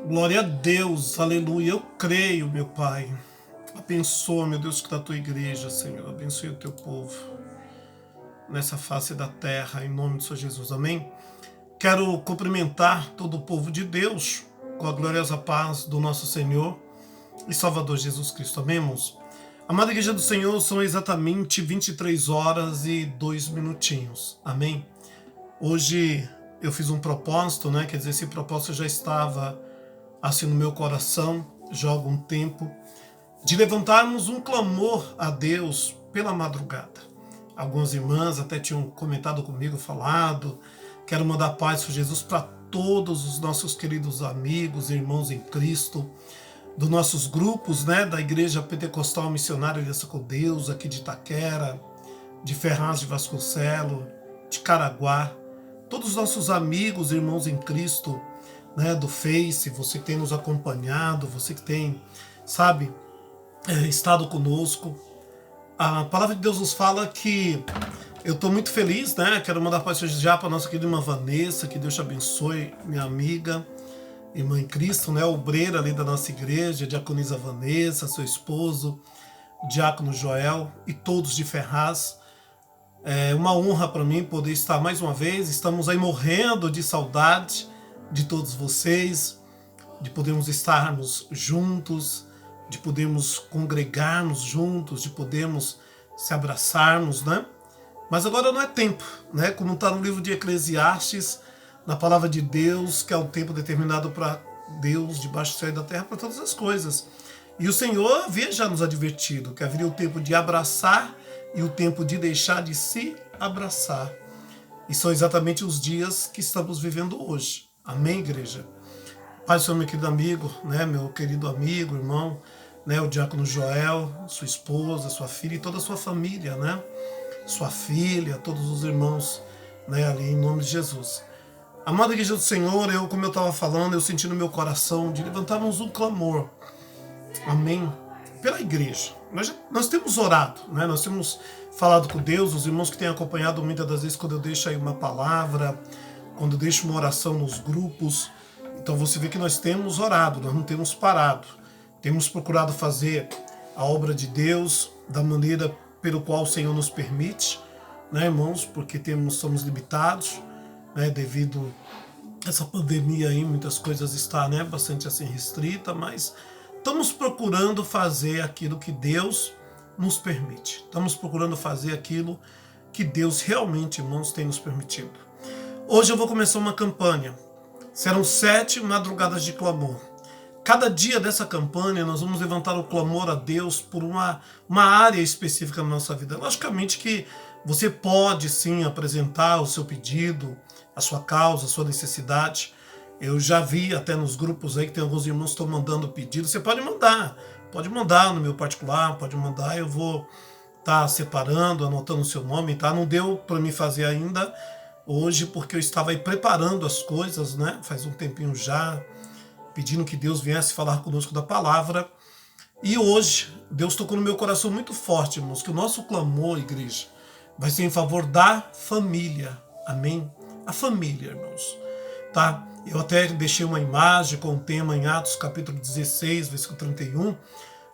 Glória a Deus, aleluia. Eu creio, meu Pai. Abençoa, meu Deus, que da tua igreja, Senhor. Abençoe o teu povo nessa face da terra, em nome de Senhor Jesus. Amém. Quero cumprimentar todo o povo de Deus com a gloriosa paz do nosso Senhor e Salvador Jesus Cristo. Amém, irmãos? Amada igreja do Senhor, são exatamente 23 horas e 2 minutinhos. Amém. Hoje eu fiz um propósito, né? Quer dizer, esse propósito já estava assim no meu coração já há algum tempo, de levantarmos um clamor a Deus pela madrugada. Algumas irmãs até tinham comentado comigo, falado, quero mandar paz por Jesus para todos os nossos queridos amigos, irmãos em Cristo, dos nossos grupos, né, da Igreja Pentecostal Missionária Aliança com Deus, aqui de Itaquera, de Ferraz de Vasconcelos, de Caraguá, todos os nossos amigos, irmãos em Cristo, né, do Face, você que tem nos acompanhado, você que tem, sabe, estado conosco. A palavra de Deus nos fala que eu estou muito feliz, né? Quero mandar paz já para a nossa querida irmã Vanessa, que Deus te abençoe, minha amiga, irmã em Cristo, né? Obreira ali da nossa igreja, diaconisa Vanessa, seu esposo, diácono Joel e todos de Ferraz. É uma honra para mim poder estar mais uma vez. Estamos aí morrendo de saudade de todos vocês, de podermos estarmos juntos, de podermos congregarmos juntos, de podermos se abraçarmos, né? Mas agora não é tempo, né? Como está no livro de Eclesiastes, na palavra de Deus, que é o tempo determinado para Deus, debaixo do céu e da terra, para todas as coisas. E o Senhor havia já nos advertido que haveria o tempo de abraçar e o tempo de deixar de se abraçar. E são exatamente os dias que estamos vivendo hoje. Amém, igreja? Pai do Senhor, meu querido amigo, né, meu querido amigo, irmão, né, o diácono Joel, sua esposa, sua filha e toda a sua família, né? Sua filha, todos os irmãos, né, ali em nome de Jesus. Amada igreja do Senhor, como eu estava falando, eu senti no meu coração de levantarmos um clamor. Amém? Pela igreja. Nós temos orado, né? Nós temos falado com Deus, os irmãos que têm acompanhado muitas das vezes quando eu deixo aí uma palavra, quando eu deixo uma oração nos grupos. Então você vê que nós temos orado, nós não temos parado. Temos procurado fazer a obra de Deus da maneira pelo qual o Senhor nos permite, né, irmãos? Porque somos limitados, né, devido a essa pandemia aí, muitas coisas estão, né, bastante assim restrita, mas estamos procurando fazer aquilo que Deus nos permite. Estamos procurando fazer aquilo que Deus realmente, irmãos, tem nos permitido. Hoje eu vou começar uma campanha. Serão 7 madrugadas de clamor. Cada dia dessa campanha nós vamos levantar o clamor a Deus por uma área específica na nossa vida. Logicamente que você pode sim apresentar o seu pedido, a sua causa, a sua necessidade. Eu já vi até nos grupos aí que tem alguns irmãos que estão mandando pedido. Você pode mandar no meu particular, pode mandar. Eu vou estar separando, anotando o seu nome, tá? Não deu para mim fazer ainda hoje porque eu estava aí preparando as coisas, né? Faz um tempinho já, pedindo que Deus viesse falar conosco da palavra. E hoje, Deus tocou no meu coração muito forte, irmãos, que o nosso clamor, igreja, vai ser em favor da família. Amém? A família, irmãos. Tá? Eu até deixei uma imagem com o tema em Atos capítulo 16, versículo 31,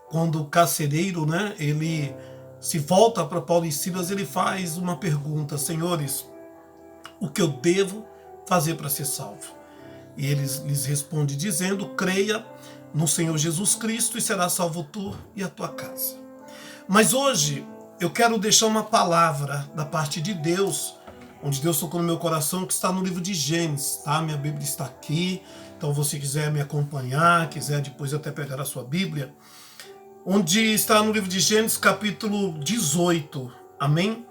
quando o carcereiro, né, ele se volta para Paulo e Silas, ele faz uma pergunta: senhores, o que eu devo fazer para ser salvo? E eles lhes respondem dizendo: creia no Senhor Jesus Cristo e será salvo tu e a tua casa. Mas hoje eu quero deixar uma palavra da parte de Deus, onde Deus tocou no meu coração, que está no livro de Gênesis, tá? Minha Bíblia está aqui, então se você quiser me acompanhar, quiser depois até pegar a sua Bíblia, onde está no livro de Gênesis capítulo 18, amém?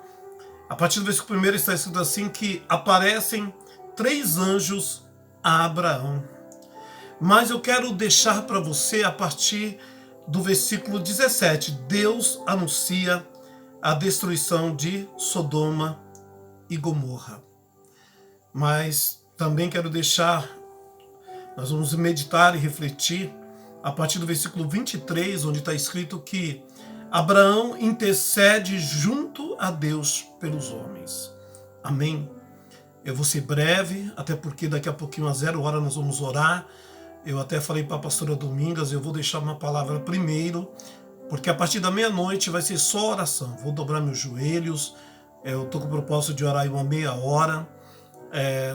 A partir do versículo 1 está escrito assim, que aparecem 3 anjos a Abraão. Mas eu quero deixar para você a partir do versículo 17. Deus anuncia a destruição de Sodoma e Gomorra. Mas também quero deixar, nós vamos meditar e refletir a partir do versículo 23, onde está escrito que Abraão intercede junto a Deus pelos homens. Amém? Eu vou ser breve, até porque daqui a pouquinho às 0 hora nós vamos orar Eu até falei para a pastora Domingas, eu vou deixar uma palavra primeiro, porque a partir da meia-noite vai ser só oração. Vou dobrar meus joelhos, eu estou com o propósito de orar em uma meia hora.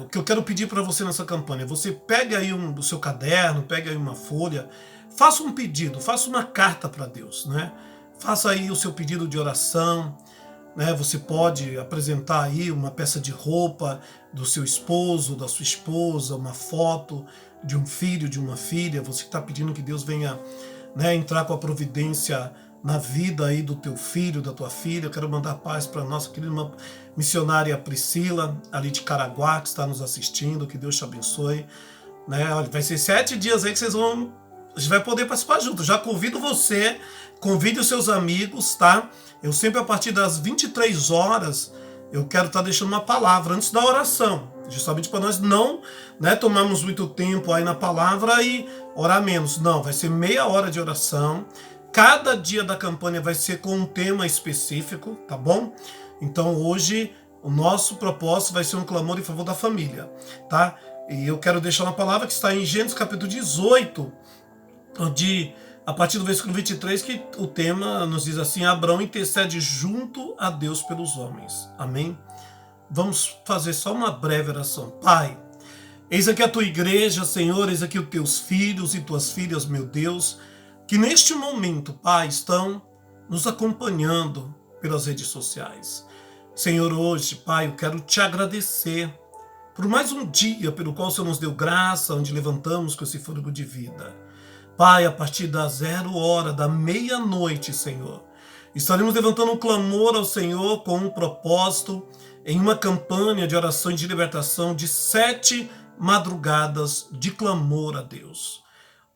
O que eu quero pedir para você nessa campanha, você pegue aí o seu caderno, pegue aí uma folha, faça um pedido, faça uma carta para Deus, né? Faça aí o seu pedido de oração, né? Você pode apresentar aí uma peça de roupa do seu esposo, da sua esposa, uma foto de um filho, de uma filha. Você está pedindo que Deus venha, né, entrar com a providência na vida aí do teu filho, da tua filha. Eu quero mandar paz para a nossa querida irmã missionária Priscila, ali de Caraguá, que está nos assistindo. Que Deus te abençoe, né? Olha, vai ser 7 dias aí que a gente vai poder participar junto. Já convido você, convide os seus amigos, tá? Eu sempre, a partir das 23 horas, eu quero estar deixando uma palavra antes da oração, justamente para nós não, né, tomarmos muito tempo aí na palavra e orar menos. Não, vai ser meia hora de oração. Cada dia da campanha vai ser com um tema específico, tá bom? Então hoje o nosso propósito vai ser um clamor em favor da família, tá? E eu quero deixar uma palavra que está em Gênesis capítulo 18, a partir do versículo 23, que o tema nos diz assim: Abraão intercede junto a Deus pelos homens. Amém? Vamos fazer só uma breve oração. Pai, eis aqui a tua igreja, Senhor, eis aqui os teus filhos e tuas filhas, meu Deus, que neste momento, Pai, estão nos acompanhando pelas redes sociais. Senhor, hoje, Pai, eu quero te agradecer por mais um dia pelo qual o Senhor nos deu graça, onde levantamos com esse fôlego de vida. Pai, a partir da 0 hora, da meia-noite, Senhor, estaremos levantando um clamor ao Senhor com um propósito em uma campanha de oração e de libertação de 7 madrugadas de clamor a Deus.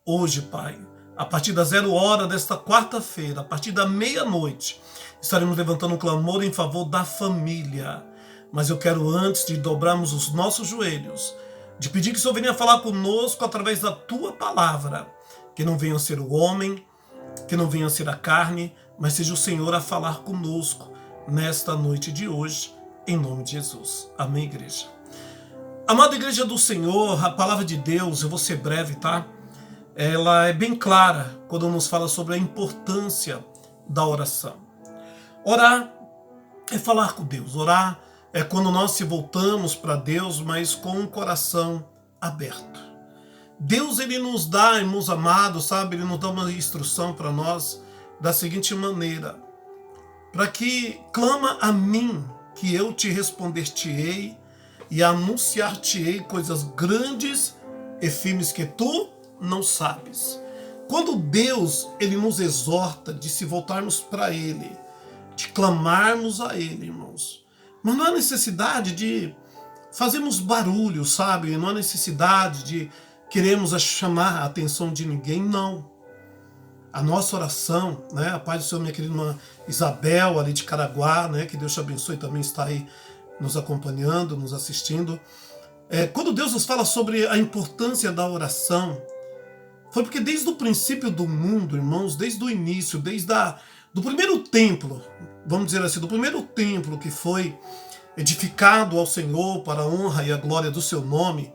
Hoje, Pai, a partir da 0 hora desta quarta-feira, a partir da meia-noite, estaremos levantando um clamor em favor da família. Mas eu quero, antes de dobrarmos os nossos joelhos, de pedir que o Senhor venha falar conosco através da tua palavra, que não venha ser o homem, que não venha ser a carne, mas seja o Senhor a falar conosco nesta noite de hoje, em nome de Jesus. Amém, igreja? Amada igreja do Senhor, a palavra de Deus, eu vou ser breve, tá? Ela é bem clara quando nos fala sobre a importância da oração. Orar é falar com Deus. Orar é quando nós se voltamos para Deus, mas com um coração aberto. Deus, ele nos dá, irmãos amados, sabe? Ele nos dá uma instrução para nós da seguinte maneira: para que clama a mim, que eu te responder-te-ei e anunciar-te-ei coisas grandes e firmes que tu não sabes. Quando Deus, ele nos exorta de se voltarmos para ele, de clamarmos a ele, irmãos, mas não há necessidade de fazermos barulho, sabe? Não há necessidade de queremos chamar a atenção de ninguém, não. A nossa oração, né? A paz do Senhor, minha querida irmã Isabel, ali de Caraguá, né? Que Deus te abençoe, também está aí nos acompanhando, nos assistindo. Quando Deus nos fala sobre a importância da oração, foi porque desde o princípio do mundo, irmãos, desde o início, do primeiro templo, vamos dizer assim, do primeiro templo que foi edificado ao Senhor para a honra e a glória do seu nome.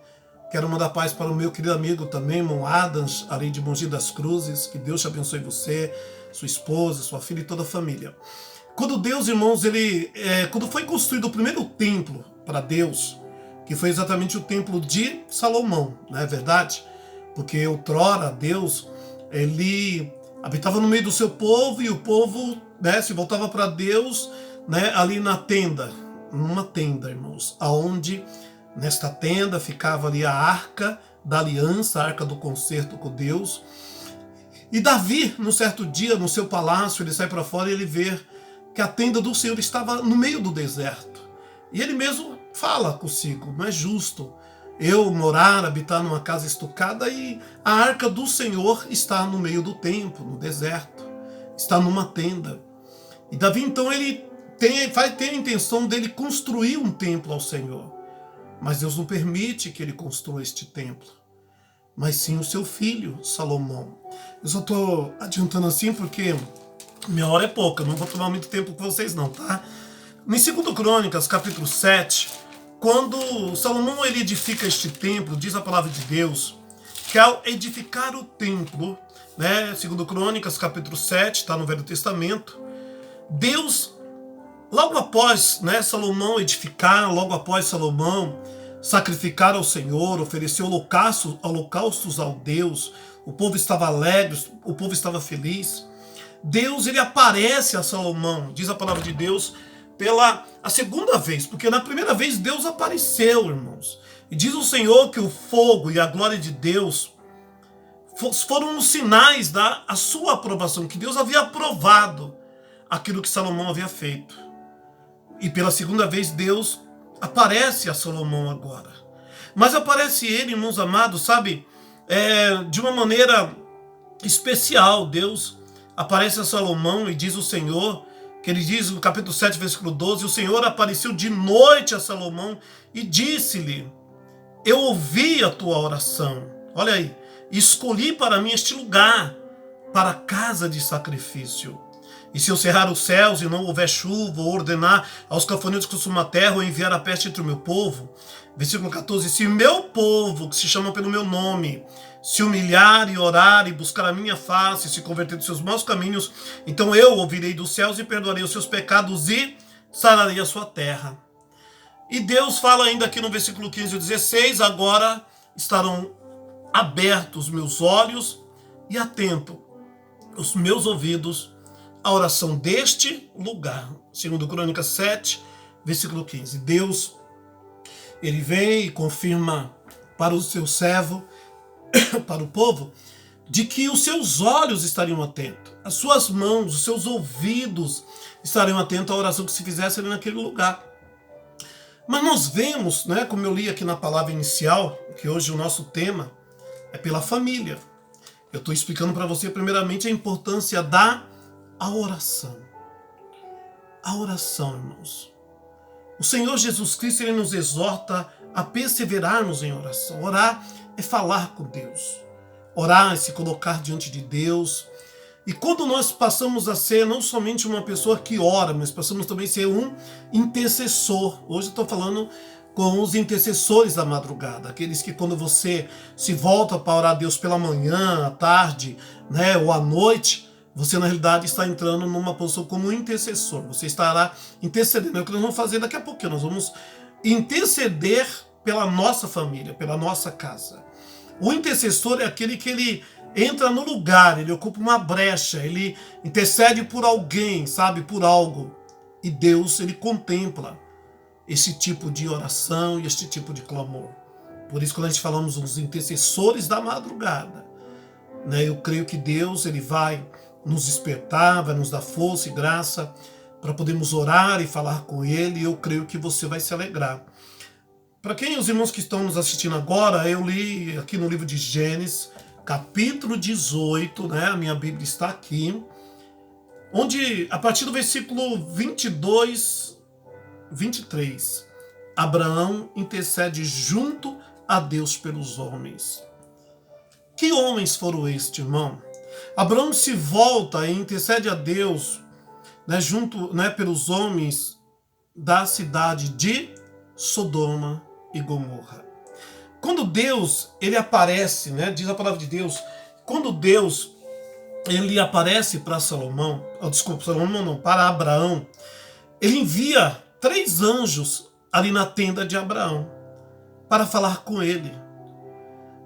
Quero mandar paz para o meu querido amigo também, irmão Adams, ali de Mogi das Cruzes. Que Deus te abençoe você, sua esposa, sua filha e toda a família. Quando Deus, irmãos, quando foi construído o primeiro templo para Deus, que foi exatamente o templo de Salomão, não é verdade? Porque outrora Deus, ele habitava no meio do seu povo e o povo, né, se voltava para Deus, né, ali na tenda, numa tenda, irmãos, aonde nesta tenda ficava ali a arca da aliança, a arca do concerto com Deus. E Davi, num certo dia, no seu palácio, ele sai para fora e ele vê que a tenda do Senhor estava no meio do deserto. E ele mesmo fala consigo: não é justo eu morar, habitar numa casa estucada e a arca do Senhor está no meio do templo, no deserto, está numa tenda. E Davi, então, ele vai ter a intenção dele construir um templo ao Senhor. Mas Deus não permite que ele construa este templo, mas sim o seu filho, Salomão. Eu só estou adiantando assim porque minha hora é pouca, não vou tomar muito tempo com vocês não, tá? Em 2 Crônicas, capítulo 7, quando Salomão ele edifica este templo, diz a palavra de Deus, que ao edificar o templo, né, segundo Crônicas, capítulo 7, está no Velho Testamento, Deus, logo após, né, Salomão edificar, logo após Salomão sacrificar ao Senhor, oferecer holocaustos ao Deus, o povo estava alegre, o povo estava feliz. Deus, ele aparece a Salomão, diz a palavra de Deus, pela a segunda vez, porque na primeira vez Deus apareceu, irmãos. E diz o Senhor que o fogo e a glória de Deus foram os sinais da sua aprovação, que Deus havia aprovado aquilo que Salomão havia feito. E pela segunda vez Deus aparece a Salomão agora. Mas aparece ele, irmãos amados, sabe, de uma maneira especial. Deus aparece a Salomão e diz o Senhor, que ele diz no capítulo 7, versículo 12, o Senhor apareceu de noite a Salomão e disse-lhe, eu ouvi a tua oração, olha aí, escolhi para mim este lugar, para a casa de sacrifício. E se eu cerrar os céus e não houver chuva, ou ordenar aos cafanhotos que consumam a terra, ou enviar a peste entre o meu povo, versículo 14, se o meu povo, que se chama pelo meu nome, se humilhar e orar e buscar a minha face, se converter dos seus maus caminhos, então eu ouvirei dos céus e perdoarei os seus pecados e sararei a sua terra. E Deus fala ainda aqui no versículo 15 e 16, agora estarão abertos os meus olhos e atento os meus ouvidos à oração deste lugar. Segundo Crônicas 7, versículo 15. Deus, ele vem e confirma para o seu servo, para o povo, de que os seus olhos estariam atentos, as suas mãos, os seus ouvidos estariam atentos à oração que se fizesse ali naquele lugar. Mas nós vemos, né, como eu li aqui na palavra inicial, que hoje o nosso tema é pela família. Eu estou explicando para você primeiramente a importância da oração. A oração, irmãos. O Senhor Jesus Cristo, ele nos exorta a perseverarmos em oração. Orar é falar com Deus. Orar é se colocar diante de Deus. E quando nós passamos a ser não somente uma pessoa que ora, mas passamos também a ser um intercessor. Hoje eu estou falando com os intercessores da madrugada, aqueles que quando você se volta para orar a Deus pela manhã, à tarde, né, ou à noite, você na realidade está entrando numa posição como intercessor. Você estará intercedendo. É o que nós vamos fazer daqui a pouquinho. Nós vamos interceder pela nossa família, pela nossa casa. O intercessor é aquele que ele entra no lugar, ele ocupa uma brecha, ele intercede por alguém, sabe, por algo. E Deus, ele contempla esse tipo de oração e este tipo de clamor. Por isso, quando a gente falamos os intercessores da madrugada, né, eu creio que Deus, ele vai nos despertar, vai nos dar força e graça para podermos orar e falar com Ele, e eu creio que você vai se alegrar. Para quem os irmãos que estão nos assistindo agora, eu li aqui no livro de Gênesis, capítulo 18, né, a minha Bíblia está aqui, onde a partir do versículo 22, 23, Abraão intercede junto a Deus pelos homens. Que homens foram estes, irmão? Abraão se volta e intercede a Deus, né, junto, né, pelos homens da cidade de Sodoma e Gomorra. Quando Deus, ele aparece, né, diz a palavra de Deus, quando Deus, ele aparece para Salomão, Salomão não, para Abraão, ele envia 3 anjos ali na tenda de Abraão para falar com ele.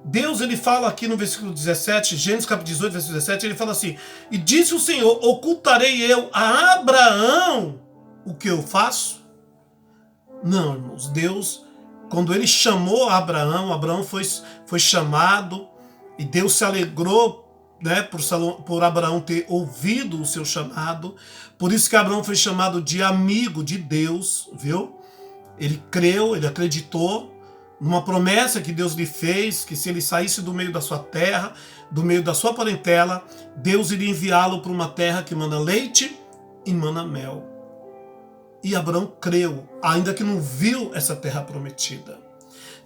Deus, ele fala aqui no versículo 17, Gênesis capítulo 18, versículo 17, ele fala assim, e disse o Senhor, ocultarei eu a Abraão o que eu faço? Não, irmãos, Deus, quando ele chamou Abraão, Abraão foi chamado, e Deus se alegrou, né, por Abraão ter ouvido o seu chamado, por isso que Abraão foi chamado de amigo de Deus, viu? Ele creu, ele acreditou numa promessa que Deus lhe fez, que se ele saísse do meio da sua terra, do meio da sua parentela, Deus iria enviá-lo para uma terra que mana leite e mana mel. E Abraão creu, ainda que não viu essa terra prometida.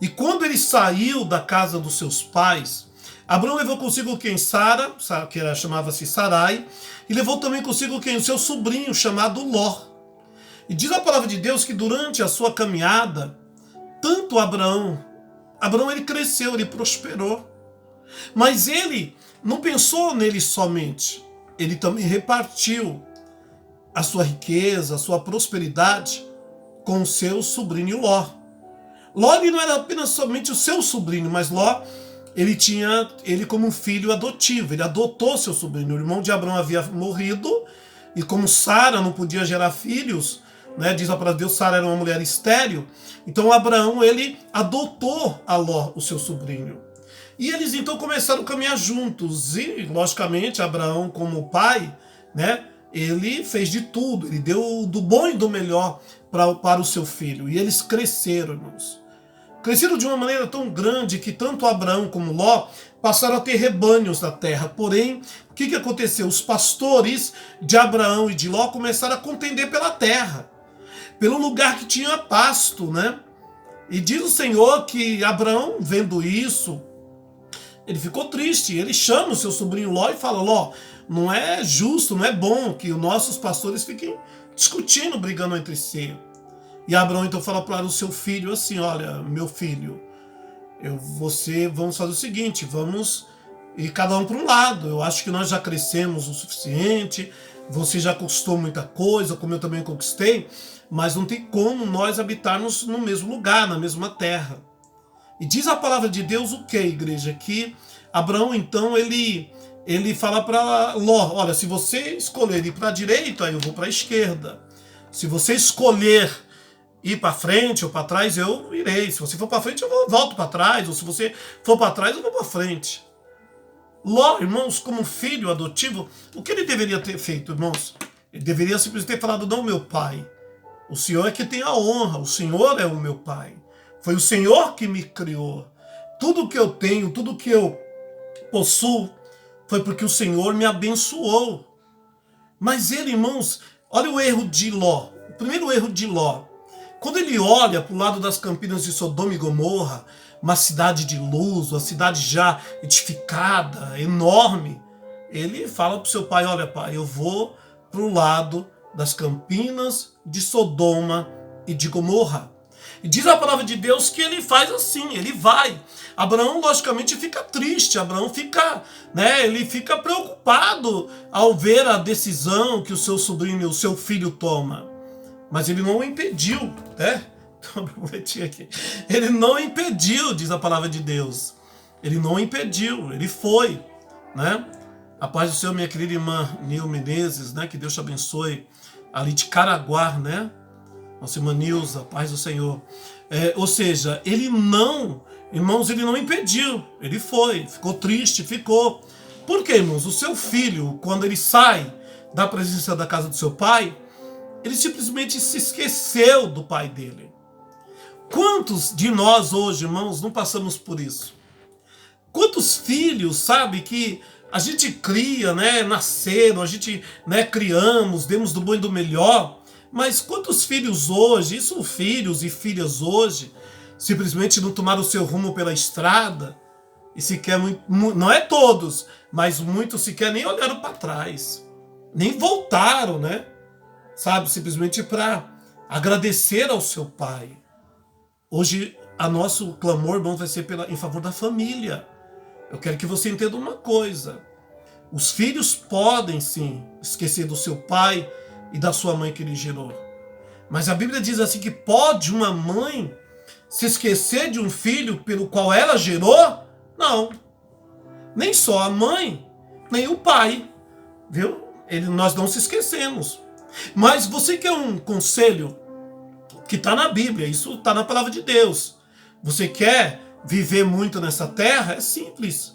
E quando ele saiu da casa dos seus pais, Abraão levou consigo quem? Sara, que chamava-se Sarai, e levou também consigo quem? O seu sobrinho, chamado Ló. E diz a palavra de Deus que durante a sua caminhada, tanto Abraão ele cresceu, ele prosperou. Mas ele não pensou nele somente. Ele também repartiu a sua riqueza, a sua prosperidade com o seu sobrinho Ló. Ló ele não era apenas somente o seu sobrinho, mas Ló ele tinha ele como um filho adotivo. Ele adotou seu sobrinho. O irmão de Abraão havia morrido e como Sara não podia gerar filhos, né, diz a palavra de Deus, Sara era uma mulher estéril. Então Abraão ele adotou a Ló, o seu sobrinho. E eles então começaram a caminhar juntos. E logicamente Abraão como pai, né, ele fez de tudo. Ele deu do bom e do melhor para o seu filho. E eles cresceram, irmãos. Cresceram de uma maneira tão grande que tanto Abraão como Ló passaram a ter rebanhos na terra. Porém, o que aconteceu? Os pastores de Abraão e de Ló começaram a contender pela terra, pelo lugar que tinha pasto, né? E diz o Senhor que Abraão, vendo isso, ele ficou triste. Ele chama o seu sobrinho Ló e fala: Ló, não é justo, não é bom que os nossos pastores fiquem discutindo, brigando entre si. E Abraão então fala para o seu filho assim: olha, meu filho, vamos fazer o seguinte, vamos ir cada um para um lado. Eu acho que nós já crescemos o suficiente, você já conquistou muita coisa, como eu também conquistei, mas não tem como nós habitarmos no mesmo lugar, na mesma terra. E diz a palavra de Deus o que, igreja? Que Abraão então ele fala para Ló: olha, se você escolher ir para a direita, eu vou para a esquerda. Se você escolher ir para frente ou para trás, eu irei. Se você for para frente, eu volto para trás. Ou se você for para trás, eu vou para frente. Ló, irmãos, como filho adotivo, o que ele deveria ter feito, irmãos? Ele deveria simplesmente ter falado: não, meu pai, o Senhor é que tem a honra, o Senhor é o meu pai. Foi o Senhor que me criou. Tudo que eu tenho, tudo que eu possuo, foi porque o Senhor me abençoou. Mas ele, irmãos, olha o erro de Ló. O primeiro erro de Ló. Quando ele olha para o lado das campinas de Sodoma e Gomorra, uma cidade de luz, uma cidade já edificada, enorme, ele fala para o seu pai: olha, pai, eu vou para o lado das campinas de Sodoma e de Gomorra. E diz a palavra de Deus que ele faz assim, ele vai. Abraão, logicamente, fica triste, Abraão fica, né, ele fica preocupado ao ver a decisão que o seu sobrinho, o seu filho toma. Mas ele não o impediu, né? Ele não impediu, diz a palavra de Deus. Ele não impediu, ele foi, né? A paz do Senhor, minha querida irmã Nil Menezes, né? Que Deus te abençoe, ali de Caraguá, né? Nossa irmã Nilza, paz do Senhor. Ou seja, ele não, irmãos, ele não impediu, ele foi, ficou triste, ficou. Por quê, irmãos? O seu filho, quando ele sai da presença da casa do seu pai, ele simplesmente se esqueceu do pai dele. Quantos de nós hoje, irmãos, não passamos por isso? Quantos filhos, sabe, que a gente cria, né, nasceram, a gente, né, criamos, demos do bom e do melhor, mas quantos filhos hoje, isso filhos e filhas hoje, simplesmente não tomaram o seu rumo pela estrada e sequer, não é todos, mas muitos sequer nem olharam para trás, nem voltaram, né? Sabe, simplesmente para agradecer ao seu pai. Hoje, o nosso clamor, irmão, vai ser em favor da família. Eu quero que você entenda uma coisa. Os filhos podem, sim, esquecer do seu pai e da sua mãe que ele gerou. Mas a Bíblia diz assim que pode uma mãe se esquecer de um filho pelo qual ela gerou? Não. Nem só a mãe, nem o pai. Viu? Nós não se esquecemos. Mas você quer um conselho que está na Bíblia, isso está na palavra de Deus. Você quer viver muito nessa terra? É simples.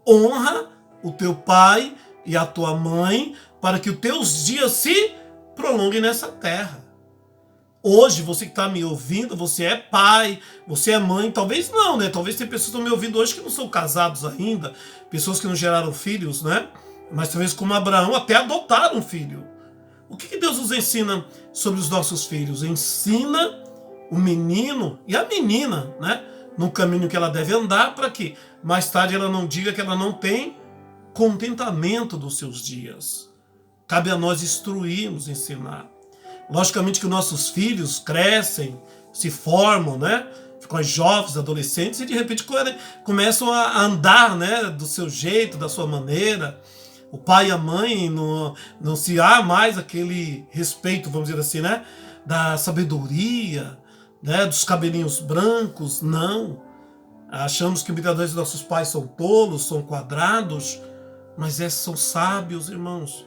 Honra o teu pai e a tua mãe para que os teus dias se prolonguem nessa terra. Hoje, você que está me ouvindo, você é pai, você é mãe, talvez não, né? Talvez tem pessoas que estão me ouvindo hoje que não são casados ainda, pessoas que não geraram filhos, né? Mas talvez como Abraão até adotaram um filho. O que Deus nos ensina sobre os nossos filhos? Ensina o menino e a menina, né, no caminho que ela deve andar, para que mais tarde ela não diga que ela não tem contentamento dos seus dias. Cabe a nós instruirmos, ensinar. Logicamente que nossos filhos crescem, se formam, né? com as jovens, adolescentes, e de repente começam a andar, né, do seu jeito, da sua maneira. O pai e a mãe não se há mais aquele respeito, vamos dizer assim, né, da sabedoria, né, dos cabelinhos brancos, não. Achamos que muitas vezes nossos pais são tolos, são quadrados, mas são sábios, irmãos.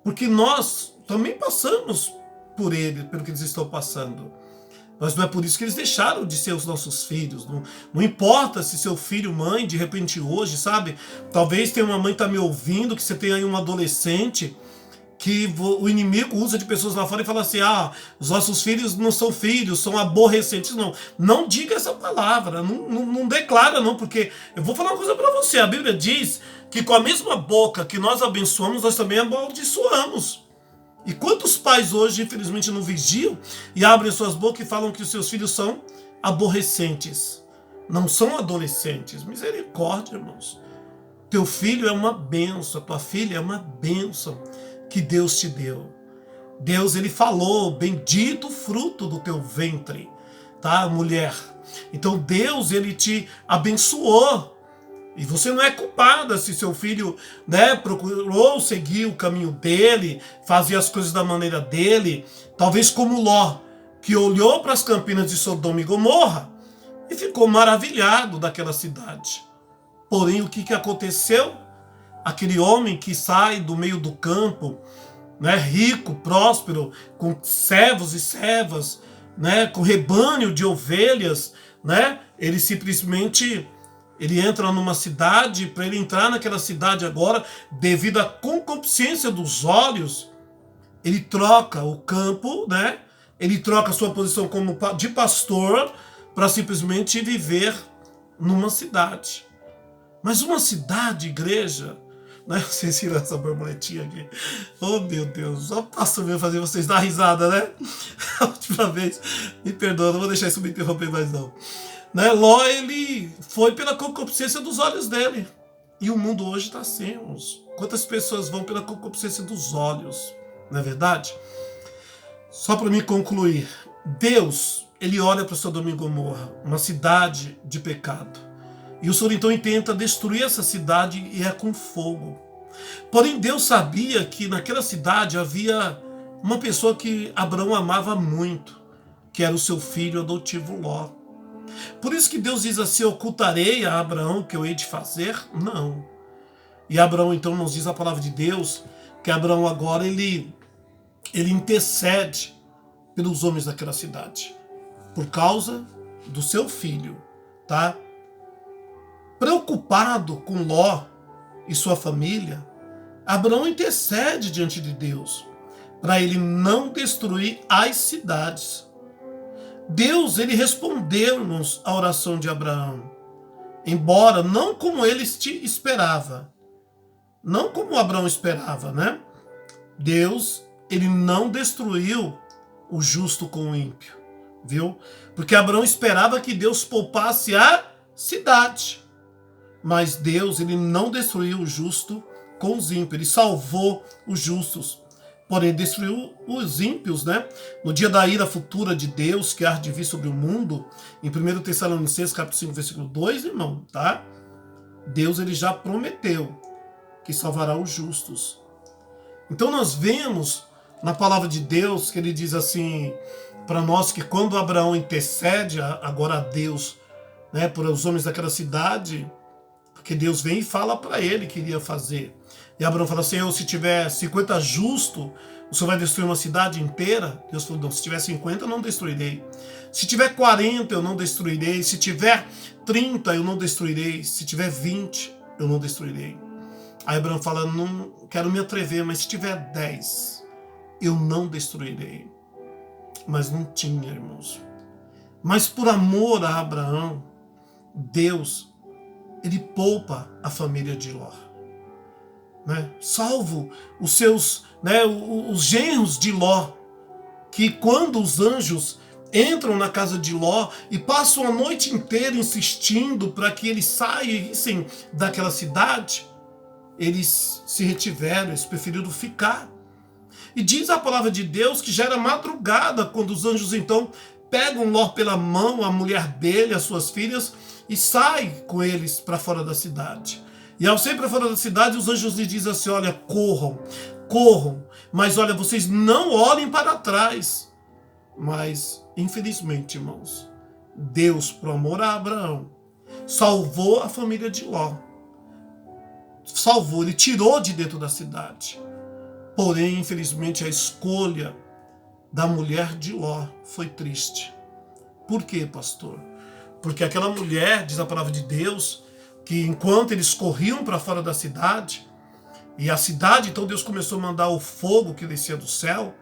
Porque nós também passamos pelo que eles estão passando. Mas não é por isso que eles deixaram de ser os nossos filhos. Não importa se seu filho, mãe, de repente hoje, sabe? Talvez tenha uma mãe que está me ouvindo, que você tem aí um adolescente, que o inimigo usa de pessoas lá fora e fala assim, os nossos filhos não são filhos, são aborrecentes. Não diga essa palavra, não declara não, porque eu vou falar uma coisa para você. A Bíblia diz que com a mesma boca que nós abençoamos, nós também amaldiçoamos. E quantos pais hoje, infelizmente, não vigiam e abrem suas bocas e falam que os seus filhos são aborrecentes, não são adolescentes? Misericórdia, irmãos. Teu filho é uma bênção, a tua filha é uma bênção que Deus te deu. Deus, ele falou, bendito o fruto do teu ventre, tá, mulher? Então Deus, ele te abençoou. E você não é culpada se seu filho, né, procurou seguir o caminho dele, fazer as coisas da maneira dele, talvez como Ló, que olhou para as campinas de Sodoma e Gomorra e ficou maravilhado daquela cidade. Porém, o que aconteceu? Aquele homem que sai do meio do campo, né, rico, próspero, com servos e servas, né, com rebanho de ovelhas, né, ele simplesmente... Ele entra numa cidade, para ele entrar naquela cidade agora, devido à concupiscência dos olhos, ele troca o campo, né? Ele troca a sua posição como de pastor para simplesmente viver numa cidade. Mas uma cidade, igreja, né? Vocês viram essa borboletinha aqui? Oh, meu Deus, só passo mesmo fazer vocês dar risada, né? A última vez, me perdoa, não vou deixar isso me interromper mais não. Né? Ló, ele foi pela concupiscência dos olhos dele. E o mundo hoje está assim, irmãos. Quantas pessoas vão pela concupiscência dos olhos, não é verdade? Só para me concluir, Deus, ele olha para Sodoma e Gomorra, uma cidade de pecado. E o Senhor então tenta destruir essa cidade e é com fogo. Porém, Deus sabia que naquela cidade havia uma pessoa que Abraão amava muito, que era o seu filho adotivo Ló. Por isso que Deus diz assim, ocultarei a Abraão que eu hei de fazer? Não. E Abraão então nos diz a palavra de Deus, que Abraão agora ele intercede pelos homens daquela cidade, por causa do seu filho, tá? Preocupado com Ló e sua família, Abraão intercede diante de Deus, para ele não destruir as cidades. Deus, ele respondeu-nos a oração de Abraão, embora não como ele esperava, não como Abraão esperava, né? Deus, ele não destruiu o justo com o ímpio, viu? Porque Abraão esperava que Deus poupasse a cidade, mas Deus, ele não destruiu o justo com os ímpios, ele salvou os justos. Porém, destruiu os ímpios, né? No dia da ira futura de Deus, que há de vir sobre o mundo, em 1 Tessalonicenses, capítulo 5, versículo 2, irmão, tá? Deus, ele já prometeu que salvará os justos. Então, nós vemos na palavra de Deus que ele diz assim para nós, que quando Abraão intercede agora a Deus, né, por os homens daquela cidade, porque Deus vem e fala para ele que iria fazer. E Abraão fala assim, se tiver 50 justos, o Senhor vai destruir uma cidade inteira? Deus falou, não, se tiver 50 eu não destruirei. Se tiver 40 eu não destruirei. Se tiver 30 eu não destruirei. Se tiver 20 eu não destruirei. Aí Abraão fala, não quero me atrever, mas se tiver 10 eu não destruirei. Mas não tinha, irmãos. Mas por amor a Abraão, Deus, ele poupa a família de Ló. Né? Salvo os seus, né, os genros de Ló, que quando os anjos entram na casa de Ló e passam a noite inteira insistindo para que eles saíssem daquela cidade, eles se retiveram, eles preferiram ficar. E diz a palavra de Deus que já era madrugada quando os anjos então pegam Ló pela mão, a mulher dele, as suas filhas, e sai com eles para fora da cidade. E ao sair para fora da cidade, os anjos lhe dizem assim: olha, corram, corram, mas olha, vocês não olhem para trás. Mas, infelizmente, irmãos, Deus, por amor a Abraão, salvou a família de Ló. Salvou, ele tirou de dentro da cidade. Porém, infelizmente, a escolha da mulher de Ló foi triste. Por quê, pastor? Porque aquela mulher, diz a palavra de Deus, que enquanto eles corriam para fora da cidade, e a cidade, então Deus começou a mandar o fogo que descia do céu,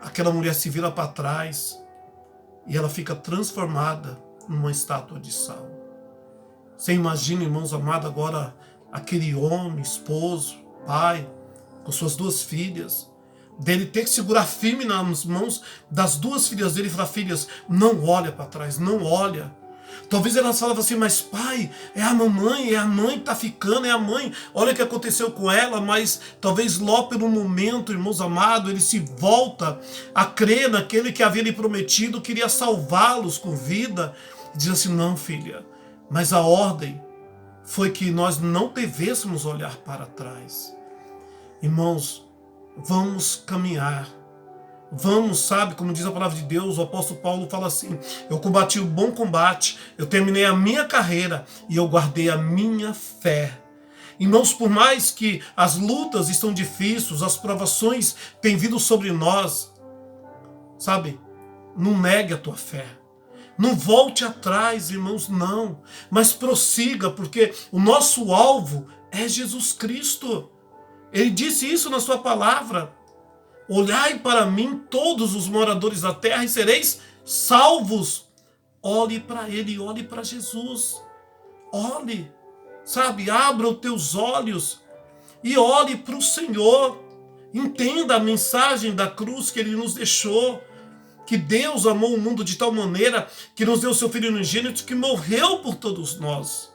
aquela mulher se vira para trás e ela fica transformada numa estátua de sal. Você imagina, irmãos amados, agora aquele homem, esposo, pai, com suas duas filhas, dele ter que segurar firme nas mãos das duas filhas dele e falar: filhas, não olha para trás, não olha. Talvez elas falavam assim: mas pai, é a mamãe, é a mãe que está ficando, é a mãe, olha o que aconteceu com ela. Mas talvez Ló, pelo momento, irmãos amados, ele se volta a crer naquele que havia lhe prometido, queria salvá-los com vida, e diz assim: não, filha, mas a ordem foi que nós não devêssemos olhar para trás. Irmãos, vamos caminhar. Vamos, sabe, como diz a palavra de Deus, o apóstolo Paulo fala assim: eu combati o bom combate, eu terminei a minha carreira e eu guardei a minha fé. Irmãos, por mais que as lutas estão difíceis, as provações têm vindo sobre nós, sabe, não negue a tua fé. Não volte atrás, irmãos, não. Mas prossiga, porque o nosso alvo é Jesus Cristo. Ele disse isso na sua palavra: olhai para mim todos os moradores da terra e sereis salvos. Olhe para ele, olhe para Jesus. Olhe, sabe, abra os teus olhos e olhe para o Senhor. Entenda a mensagem da cruz que ele nos deixou. Que Deus amou o mundo de tal maneira que nos deu o seu Filho unigênito, que morreu por todos nós.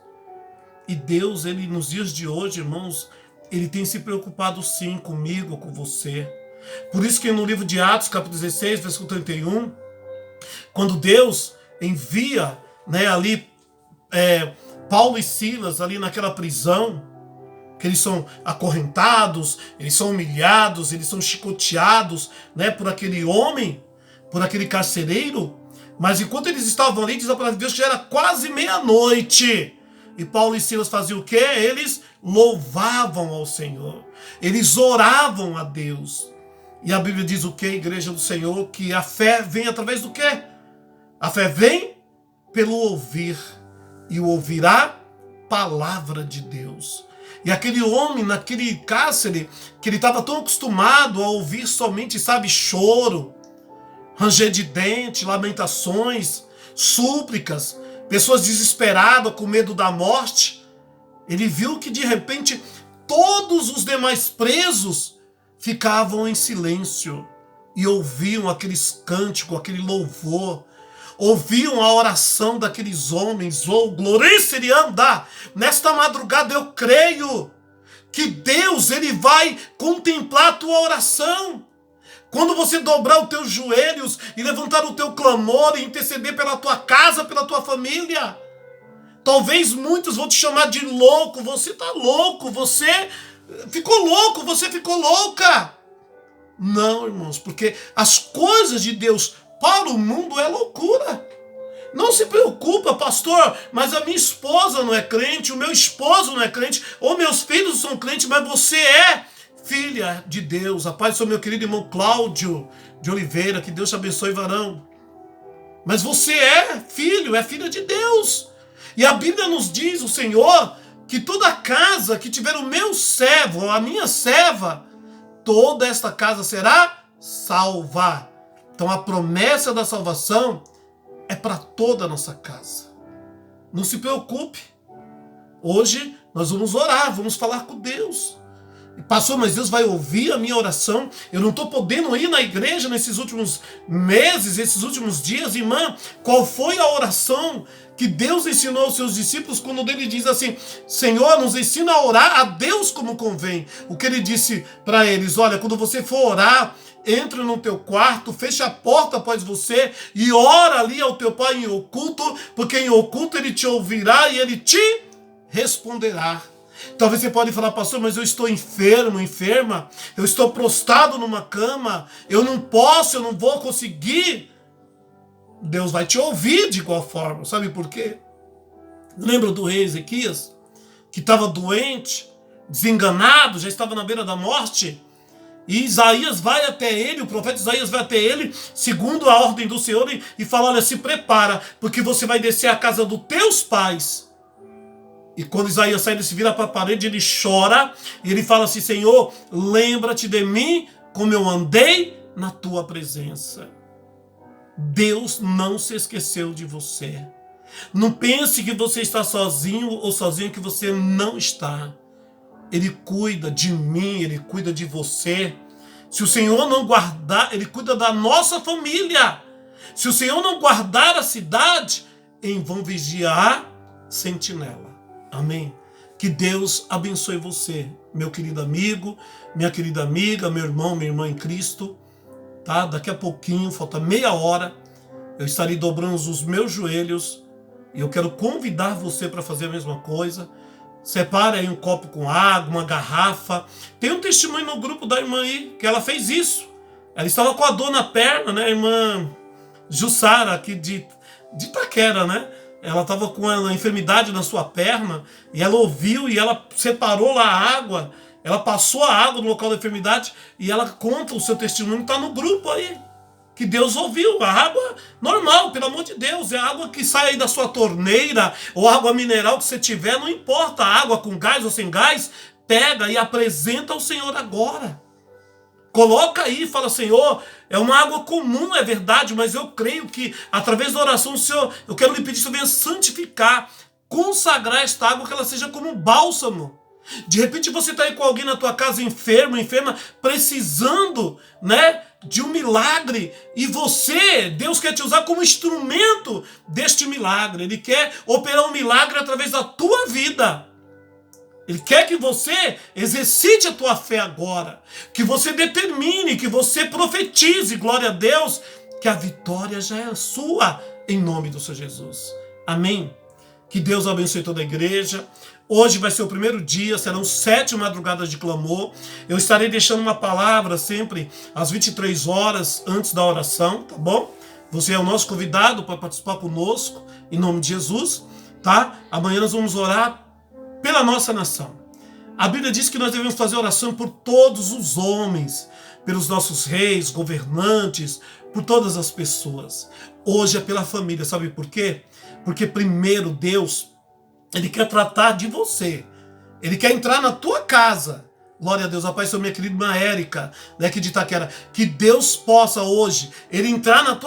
E Deus, ele nos dias de hoje, irmãos, ele tem se preocupado sim comigo, com você. Por isso que no livro de Atos, capítulo 16, versículo 31, quando Deus envia, ali Paulo e Silas ali naquela prisão, que eles são acorrentados, eles são humilhados, eles são chicoteados, por aquele homem, por aquele carcereiro. Mas enquanto eles estavam ali, diz a palavra de Deus que já era quase meia-noite. E Paulo e Silas faziam o quê? Eles louvavam ao Senhor. Eles oravam a Deus. E a Bíblia diz o quê, igreja do Senhor? Que a fé vem através do quê? A fé vem pelo ouvir. E o ouvirá palavra de Deus. E aquele homem, naquele cárcere, que ele estava tão acostumado a ouvir somente, choro, ranger de dente, lamentações, súplicas, pessoas desesperadas com medo da morte. Ele viu que de repente todos os demais presos ficavam em silêncio e ouviam aqueles cânticos, aquele louvor, ouviam a oração daqueles homens. Oh, glorice anda! Nesta madrugada eu creio que Deus, ele vai contemplar a tua oração. Quando você dobrar os teus joelhos e levantar o teu clamor e interceder pela tua casa, pela tua família. Talvez muitos vão te chamar de louco. Você está louco, você ficou louco, você ficou louca. Não, irmãos, porque as coisas de Deus para o mundo é loucura. Não se preocupa, pastor, mas a minha esposa não é crente, o meu esposo não é crente, ou meus filhos são crentes, mas você é filha de Deus. A paz do meu querido irmão Cláudio de Oliveira, que Deus te abençoe, varão. Mas você é filho, é filha de Deus. E a Bíblia nos diz, o Senhor, que toda casa que tiver o meu servo, ou a minha serva, toda esta casa será salva. Então a promessa da salvação é para toda a nossa casa. Não se preocupe. Hoje nós vamos orar, vamos falar com Deus. Pastor, mas Deus vai ouvir a minha oração? Eu não estou podendo ir na igreja nesses últimos meses, esses últimos dias. Irmã, qual foi a oração que Deus ensinou aos seus discípulos quando ele diz assim: Senhor, nos ensina a orar a Deus como convém? O que ele disse para eles: olha, quando você for orar, entra no teu quarto, fecha a porta após você e ora ali ao teu pai em oculto, porque em oculto ele te ouvirá e ele te responderá. Talvez você pode falar, pastor, mas eu estou enfermo, enferma, eu estou prostrado numa cama, eu não posso, eu não vou conseguir. Deus vai te ouvir de igual forma, sabe por quê? Lembra do rei Ezequias, que estava doente, desenganado, já estava na beira da morte? E Isaías vai até ele, o profeta Isaías vai até ele, segundo a ordem do Senhor, e fala, olha, se prepara, porque você vai descer à casa dos teus pais. E quando Isaías sai, ele se vira para a parede, ele chora, e ele fala assim, Senhor, lembra-te de mim, como eu andei na tua presença. Deus não se esqueceu de você. Não pense que você está sozinho ou sozinho, que você não está. Ele cuida de mim, ele cuida de você. Se o Senhor não guardar, ele cuida da nossa família. Se o Senhor não guardar a cidade, em vão vigiar sentinela. Amém? Que Deus abençoe você, meu querido amigo, minha querida amiga, meu irmão, minha irmã em Cristo. Tá? Daqui a pouquinho, falta meia hora, eu estarei dobrando os meus joelhos e eu quero convidar você para fazer a mesma coisa. Separe aí um copo com água, uma garrafa. Tem um testemunho no grupo da irmã aí, que ela fez isso. Ela estava com a dor na perna, né? A irmã Jussara, aqui de Itaquera, né? Ela estava com uma enfermidade na sua perna, e ela ouviu e ela separou lá a água. Ela passou a água no local da enfermidade e ela conta o seu testemunho, está no grupo aí. Que Deus ouviu, a água normal, pelo amor de Deus, é a água que sai aí da sua torneira, ou água mineral que você tiver, não importa, a água com gás ou sem gás, pega e apresenta ao Senhor agora. Coloca aí e fala, Senhor, é uma água comum, é verdade, mas eu creio que através da oração, Senhor, eu quero lhe pedir que o Senhor venha santificar, consagrar esta água, que ela seja como um bálsamo. De repente você está aí com alguém na tua casa enferma, precisando, né, de um milagre, e você, Deus quer te usar como instrumento deste milagre. Ele quer operar um milagre através da tua vida. Ele quer que você exercite a tua fé agora, que você determine, que você profetize, glória a Deus, que a vitória já é sua, em nome do Senhor Jesus. Amém? Que Deus abençoe toda a igreja. Hoje vai ser o primeiro dia, serão 7 madrugadas de clamor. Eu estarei deixando uma palavra sempre às 23 horas antes da oração, tá bom? Você é o nosso convidado para participar conosco, em nome de Jesus, tá? Amanhã nós vamos orar pela nossa nação. A Bíblia diz que nós devemos fazer oração por todos os homens, pelos nossos reis, governantes, por todas as pessoas. Hoje é pela família, sabe por quê? Porque primeiro Deus, Ele quer tratar de você. Ele quer entrar na tua casa. Glória a Deus. A paz, minha querida irmã Érica, daqui de Itaquera. Que Deus possa hoje, Ele entrar na tua